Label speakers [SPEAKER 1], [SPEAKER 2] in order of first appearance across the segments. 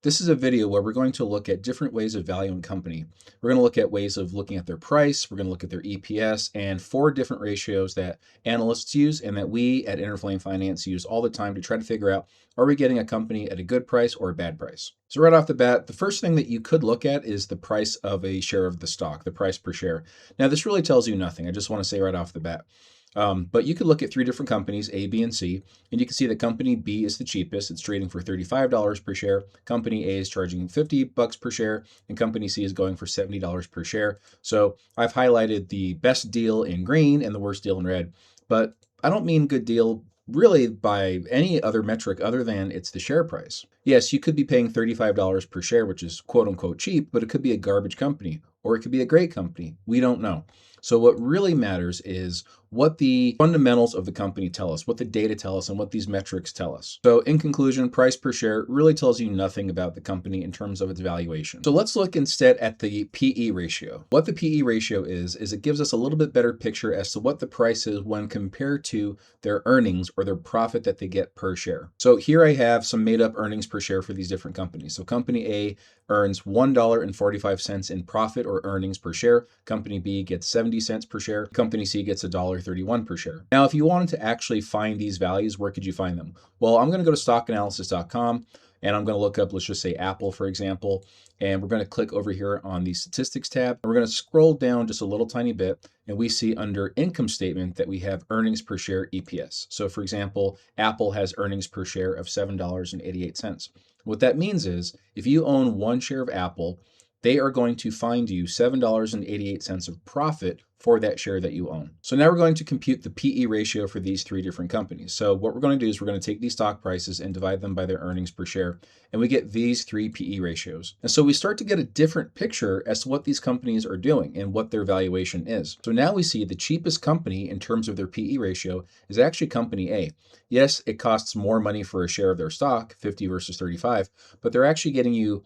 [SPEAKER 1] This is a video where we're going to look at different ways of valuing a company. We're going to look at ways of looking at their price, we're going to look at their EPS, and 4 different ratios that analysts use and that we at Interflame Finance use all the time to try to figure out, are we getting a company at a good price or a bad price? So right off the bat, the first thing that you could look at is the price of a share of the stock, the price per share. Now, this really tells you nothing. I just want to say right off the bat. But you could look at 3 different companies, A, B, and C, and you can see that company B is the cheapest. It's trading for $35 per share. Company A is charging $50 per share, and company C is going for $70 per share. So I've highlighted the best deal in green and the worst deal in red, but I don't mean good deal really by any other metric other than it's the share price. Yes, you could be paying $35 per share, which is quote unquote cheap, but it could be a garbage company or it could be a great company. We don't know. So what really matters is what the fundamentals of the company tell us, what the data tell us, and what these metrics tell us. So in conclusion, price per share really tells you nothing about the company in terms of its valuation. So let's look instead at the PE ratio. What the PE ratio is it gives us a little bit better picture as to what the price is when compared to their earnings or their profit that they get per share. So here I have some made up earnings per share for these different companies. So company A earns $1.45 in profit or earnings per share. Company B gets 70 cents per share. Company C gets $1.31 per share. Now, if you wanted to actually find these values, where could you find them? Well, I'm going to go to stockanalysis.com and I'm going to look up, let's just say Apple, for example, and we're going to click over here on the statistics tab. And we're going to scroll down just a little tiny bit, and we see under income statement that we have earnings per share EPS. So for example, Apple has earnings per share of $7.88. What that means is if you own 1 share of Apple, they are going to find you $7.88 of profit for that share that you own. So now we're going to compute the PE ratio for these 3 different companies. So what we're going to do is we're going to take these stock prices and divide them by their earnings per share, and we get these 3 PE ratios. And so we start to get a different picture as to what these companies are doing and what their valuation is. So now we see the cheapest company in terms of their PE ratio is actually company A. Yes, it costs more money for a share of their stock, 50 versus 35, but they're actually getting you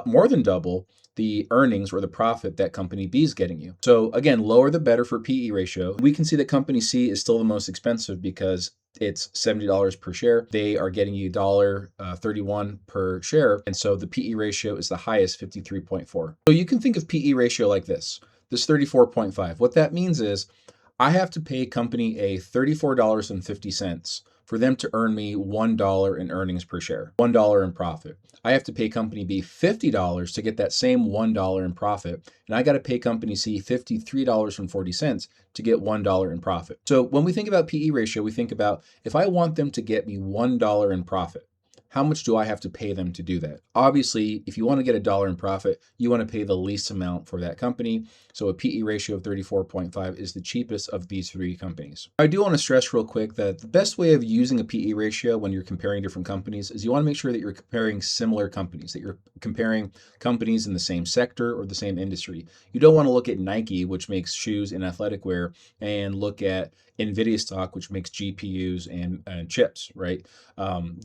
[SPEAKER 1] more than double the earnings or the profit that company B is getting you. So again, lower the better for PE ratio. We can see that company C is still the most expensive because it's $70 per share. They are getting you $1.31 per share. And so the PE ratio is the highest, 53.4. So you can think of PE ratio like this 34.5. What that means is I have to pay company A $34.50 for them to earn me $1 in earnings per share, $1 in profit. I have to pay company B $50 to get that same $1 in profit, and I got to pay company C $53.40 to get $1 in profit. So when we think about PE ratio, we think about if I want them to get me $1 in profit, how much do I have to pay them to do that? Obviously, if you want to get $1 in profit, you want to pay the least amount for that company. So a PE ratio of 34.5 is the cheapest of these 3 companies. I do want to stress real quick that the best way of using a PE ratio when you're comparing different companies is you want to make sure that you're comparing similar companies, that you're comparing companies in the same sector or the same industry. You don't want to look at Nike, which makes shoes and athletic wear, and look at NVIDIA stock, which makes GPUs and chips, right?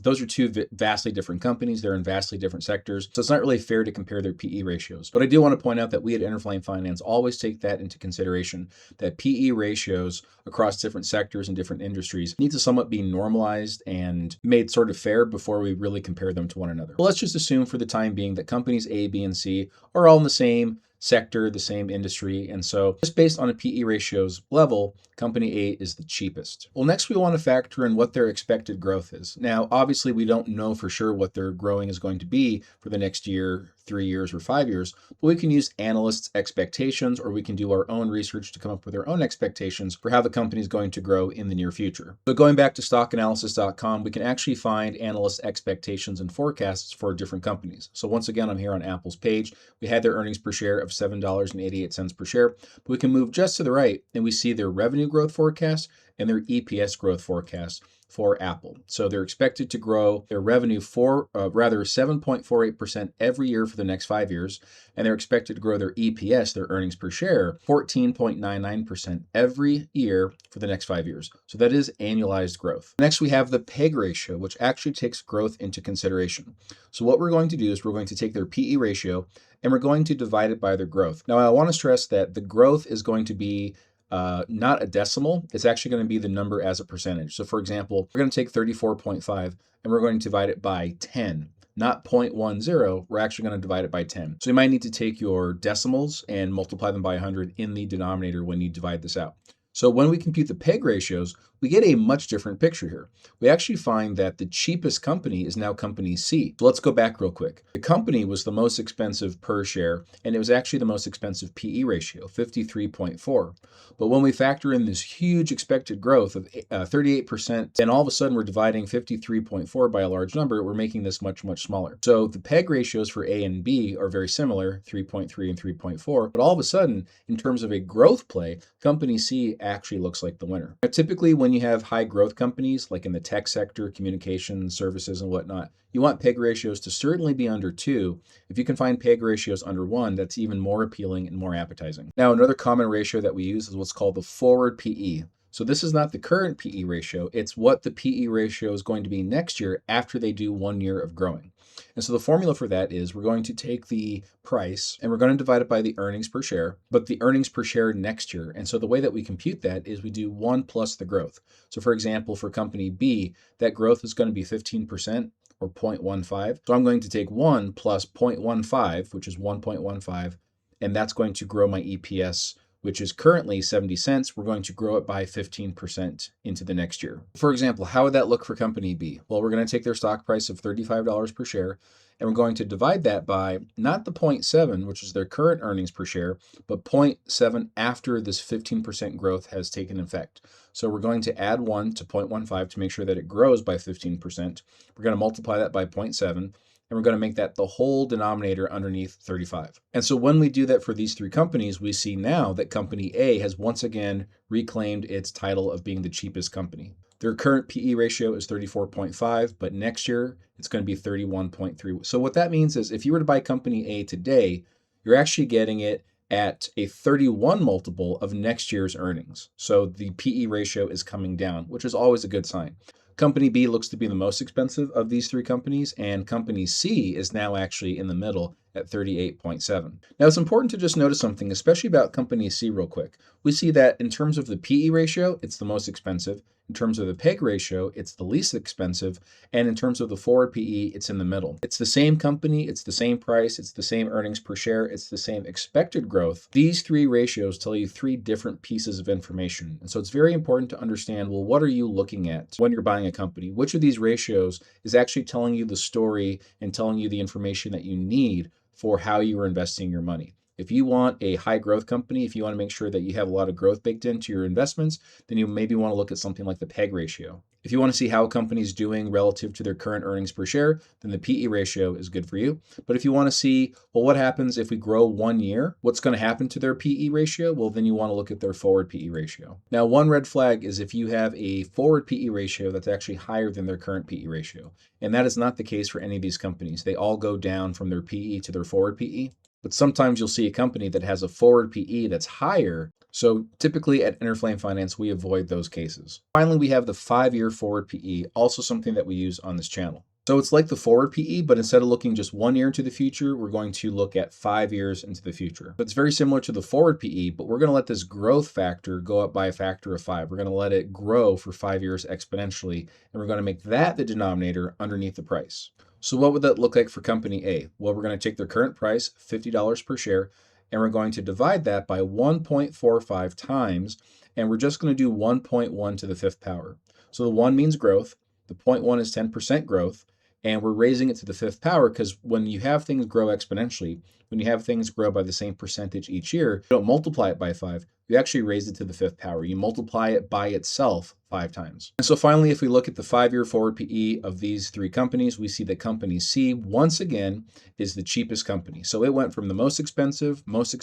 [SPEAKER 1] Those are 2 vastly different companies. They're in vastly different sectors. So it's not really fair to compare their PE ratios. But I do want to point out that we at Interflame Finance always take that into consideration, that PE ratios across different sectors and different industries need to somewhat be normalized and made sort of fair before we really compare them to one another. Well, let's just assume for the time being that companies A, B, and C are all in the same sector, the same industry. And so just based on a PE ratios level, company A is the cheapest. Well, next we want to factor in what their expected growth is. Now, obviously we don't know for sure what their growing is going to be for the next year, 3 years, or 5 years, but we can use analysts' expectations, or we can do our own research to come up with our own expectations for how the company is going to grow in the near future. So going back to stockanalysis.com, we can actually find analysts' expectations and forecasts for different companies. So once again, I'm here on Apple's page. We had their earnings per share of $7.88 per share, but we can move just to the right and we see their revenue growth forecast and their EPS growth forecast for Apple. So they're expected to grow their revenue 7.48% every year for the next 5 years, and they're expected to grow their EPS, their earnings per share, 14.99% every year for the next 5 years. So that is annualized growth. Next, we have the PEG ratio, which actually takes growth into consideration. So what we're going to do is we're going to take their PE ratio and we're going to divide it by their growth. Now, I want to stress that the growth is going to be not a decimal, it's actually going to be the number as a percentage. So for example, we're going to take 34.5 and we're going to divide it by 10. not 0.10, we're actually going to divide it by 10. So you might need to take your decimals and multiply them by 100 in the denominator when you divide this out. So when we compute the PEG ratios, we get a much different picture here. We actually find that the cheapest company is now company C. So let's go back real quick. The company was the most expensive per share, and it was actually the most expensive PE ratio, 53.4. But when we factor in this huge expected growth of 38%, and all of a sudden we're dividing 53.4 by a large number, we're making this much, much smaller. So the PEG ratios for A and B are very similar, 3.3 and 3.4, but all of a sudden, in terms of a growth play, company C actually looks like the winner. Now, typically, when you have high growth companies, like in the tech sector, communications, services, and whatnot, you want PEG ratios to certainly be under 2. If you can find PEG ratios under 1, that's even more appealing and more appetizing. Now, another common ratio that we use is what's called the forward PE. So this is not the current PE ratio, it's what the PE ratio is going to be next year after they do 1 year of growing. And so the formula for that is we're going to take the price and we're going to divide it by the earnings per share, but the earnings per share next year. And so the way that we compute that is we do 1 plus the growth. So for example, for company B, that growth is going to be 15% or 0.15. So I'm going to take 1 plus 0.15, which is 1.15, and that's going to grow my EPS, which is currently 70 cents. We're going to grow it by 15% into the next year. For example, how would that look for company B? Well, we're going to take their stock price of $35 per share, and we're going to divide that by not the 0.7, which is their current earnings per share, but 0.7 after this 15% growth has taken effect. So we're going to add 1 to 0.15 to make sure that it grows by 15%. We're going to multiply that by 0.7. And we're going to make that the whole denominator underneath 35. And so when we do that for these 3 companies, we see now that company A has once again reclaimed its title of being the cheapest company. Their current PE ratio is 34.5, but next year it's going to be 31.3. So what that means is if you were to buy company A today, you're actually getting it at a 31 multiple of next year's earnings. So the PE ratio is coming down, which is always a good sign. Company B looks to be the most expensive of these 3 companies, and company C is now actually in the middle at 38.7. Now, it's important to just notice something, especially about company C real quick. We see that in terms of the PE ratio, it's the most expensive. In terms of the PEG ratio, it's the least expensive. And in terms of the forward PE, it's in the middle. It's the same company, it's the same price, it's the same earnings per share, it's the same expected growth. These 3 ratios tell you 3 different pieces of information. And so it's very important to understand, well, what are you looking at when you're buying a company? Which of these ratios is actually telling you the story and telling you the information that you need for how you are investing your money? If you want a high growth company, if you want to make sure that you have a lot of growth baked into your investments, then you maybe want to look at something like the PEG ratio. If you want to see how a company is doing relative to their current earnings per share, then the PE ratio is good for you. But if you want to see, well, what happens if we grow 1 year? What's going to happen to their PE ratio? Well, then you want to look at their forward PE ratio. Now, one red flag is if you have a forward PE ratio that's actually higher than their current PE ratio. And that is not the case for any of these companies. They all go down from their PE to their forward PE. But sometimes you'll see a company that has a forward PE that's higher. So typically at Interflame Finance, we avoid those cases. Finally, we have the 5-year forward PE, also something that we use on this channel. So it's like the forward PE, but instead of looking just 1 year into the future, we're going to look at 5 years into the future. So it's very similar to the forward PE, but we're going to let this growth factor go up by a factor of 5. We're going to let it grow for 5 years exponentially, and we're going to make that the denominator underneath the price. So what would that look like for company A? Well, we're going to take their current price, $50 per share, and we're going to divide that by 1.45 times, and we're just going to do 1.1 to the 5th power. So the 1 means growth, the 0.1 is 10% growth, and we're raising it to the 5th power because when you have things grow exponentially, when you have things grow by the same percentage each year, you don't multiply it by 5, you actually raise it to the 5th power. You multiply it by itself 5 times. And so finally, if we look at the 5-year forward PE of these 3 companies, we see that company C, once again, is the cheapest company. So it went from the most expensive, least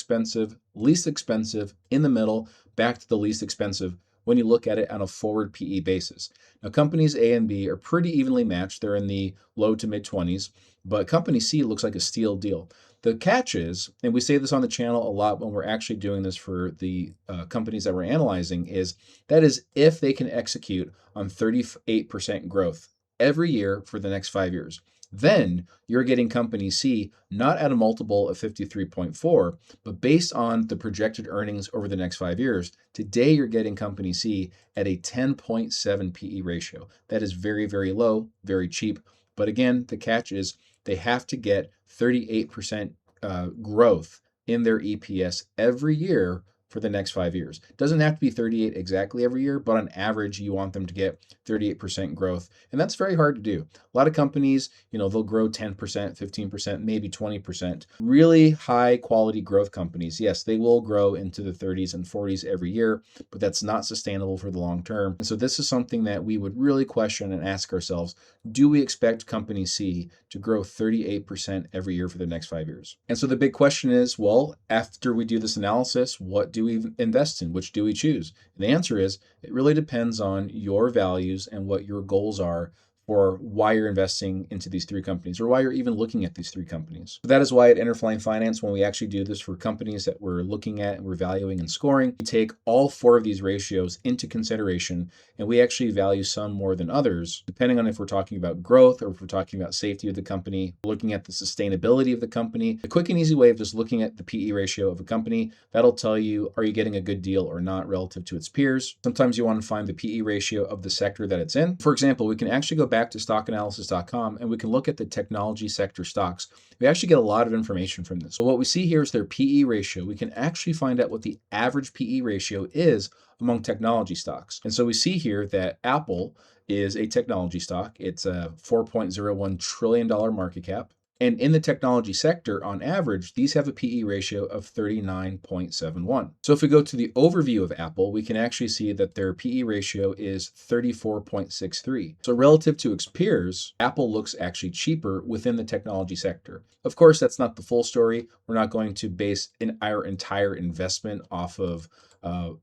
[SPEAKER 1] expensive, in the middle, back to the least expensive when you look at it on a forward PE basis. Now, companies A and B are pretty evenly matched. They're in the low to mid 20s, but company C looks like a steal deal. The catch is, and we say this on the channel a lot when we're actually doing this for the companies that we're analyzing, is that is if they can execute on 38% growth every year for the next 5 years. Then you're getting company C not at a multiple of 53.4, but based on the projected earnings over the next 5 years. Today, you're getting company C at a 10.7 PE ratio. That is very, very low, very cheap. But again, the catch is they have to get 38% growth in their EPS every year for the next 5 years. It doesn't have to be 38 exactly every year, but on average, you want them to get 38% growth. And that's very hard to do. A lot of companies, they'll grow 10%, 15%, maybe 20%. Really high quality growth companies, yes, they will grow into the 30s and 40s every year, but that's not sustainable for the long term. And so this is something that we would really question and ask ourselves, do we expect company C to grow 38% every year for the next 5 years? And so the big question is, well, after we do this analysis, what do we invest in? Which do we choose? And the answer is, it really depends on your values and what your goals are for why you're investing into these three companies or why you're even looking at these three companies. So that is why at Interflame Finance, when we actually do this for companies that we're looking at and we're valuing and scoring, we take all four of these ratios into consideration, and we actually value some more than others, depending on if we're talking about growth or if we're talking about safety of the company, looking at the sustainability of the company. A quick and easy way of just looking at the PE ratio of a company, that'll tell you, are you getting a good deal or not relative to its peers? Sometimes you want to find the PE ratio of the sector that it's in. For example, we can actually go back to stockanalysis.com and we can look at the technology sector stocks. We actually get a lot of information from this. So what we see here is their PE ratio. We can actually find out what the average PE ratio is among technology stocks. And so we see here that Apple is a technology stock. It's a $4.01 trillion market cap. And in the technology sector, on average, these have a PE ratio of 39.71. So if we go to the overview of Apple, we can actually see that their PE ratio is 34.63. So relative to its peers, Apple looks actually cheaper within the technology sector. Of course, that's not the full story. We're not going to base our entire investment off of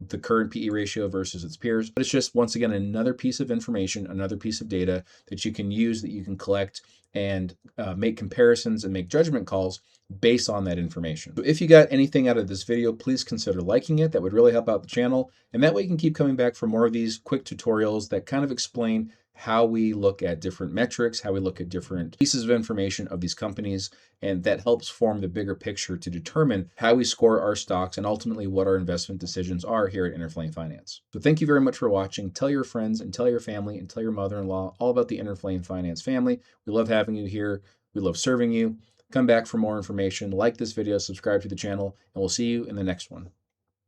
[SPEAKER 1] the current PE ratio versus its peers, but it's just, once again, another piece of information, another piece of data that you can use, that you can collect and make comparisons and make judgment calls based on that information. So if you got anything out of this video, please consider liking it. That would really help out the channel. And that way you can keep coming back for more of these quick tutorials that kind of explain how we look at different metrics, how we look at different pieces of information of these companies, and that helps form the bigger picture to determine how we score our stocks and ultimately what our investment decisions are here at Interflame Finance. So thank you very much for watching. Tell your friends and tell your family and tell your mother-in-law all about the Interflame Finance family. We love having you here. We love serving you. Come back for more information. Like this video, subscribe to the channel, and we'll see you in the next one.